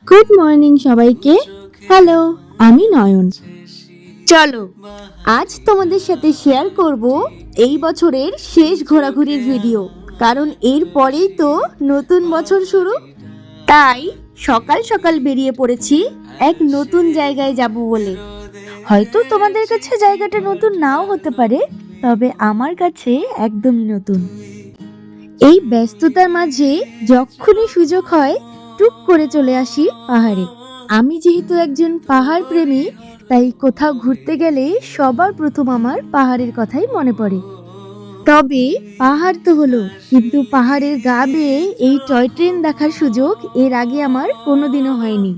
Good morning সবাইকে। Hello, আমি নয়ন। চলো আজ তোমাদের সাথে শেয়ার করব এই বছরের শেষ ঘোরাঘুরির ভিডিও, কারণ এর পরেই তো নতুন বছর শুরু। তাই সকাল সকাল বেরিয়ে পড়েছি এক নতুন জায়গায় যাব বলে। হয়তো তোমাদের কাছে জায়গাটা নতুন নাও হতে পারে, তবে আমার কাছে একদমই নতুন। এই ব্যস্ততার মাঝে যখনই সুযোগ হয় টুক করে চলে আসি পাহাড়ে। আমি যেহেতু একজন পাহাড় প্রেমী, তাই কোথাও ঘুরতে গেলে সবার প্রথম আমার পাহাড়ের কথাই মনে পড়ে। তবে পাহাড় তো হলো, কিন্তু পাহাড়ের গা বেয়ে এই টয় ট্রেন দেখার সুযোগ এর আগে আমার কোনোদিনও হয়নি।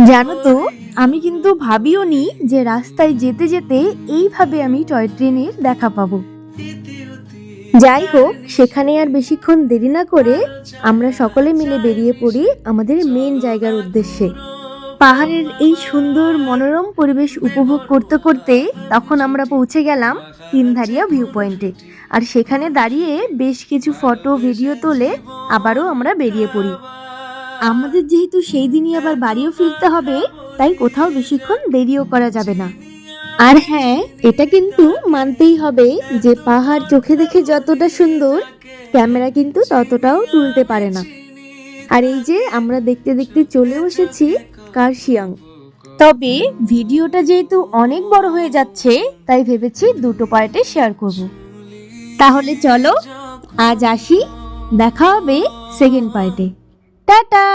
জানো তো, আমি কিন্তু ভাবিও নি যে রাস্তায় যেতে যেতে এইভাবে আমি টয় ট্রেনের দেখা পাবো। যাই হোক, সেখানে আর বেশিক্ষণ দেরি না করে আমরা সকলে মিলে বেরিয়ে পড়ি আমাদের মেন জায়গার উদ্দেশ্যে। পাহাড়ের এই সুন্দর মনোরম পরিবেশ উপভোগ করতে করতে তখন আমরা পৌঁছে গেলাম তিনধারিয়া ভিউ পয়েন্টে। আর সেখানে দাঁড়িয়ে বেশ কিছু ফটো ভিডিও তোলে আবারও আমরা বেরিয়ে পড়ি। আমাদের যেহেতু সেই দিনই আবার বাড়িও ফিরতে হবে, তাই কোথাও বেশিক্ষণ দেরিও করা যাবে না। আর হ্যাঁ, এটা কিন্তু মানতেই হবে যে পাহাড় চোখে দেখে যতটা সুন্দর, ক্যামেরা কিন্তু ততটাও তুলতে পারে না। আর এই যে আমরা দেখতে দেখতে চলে এসেছি কার্শিয়াং। তবে ভিডিওটা যেহেতু অনেক বড় হয়ে যাচ্ছে, তাই ভেবেছি দুটো পার্টে শেয়ার করব। তাহলে চলো আজ আসি, দেখা হবে সেকেন্ড পার্টে। টাটা।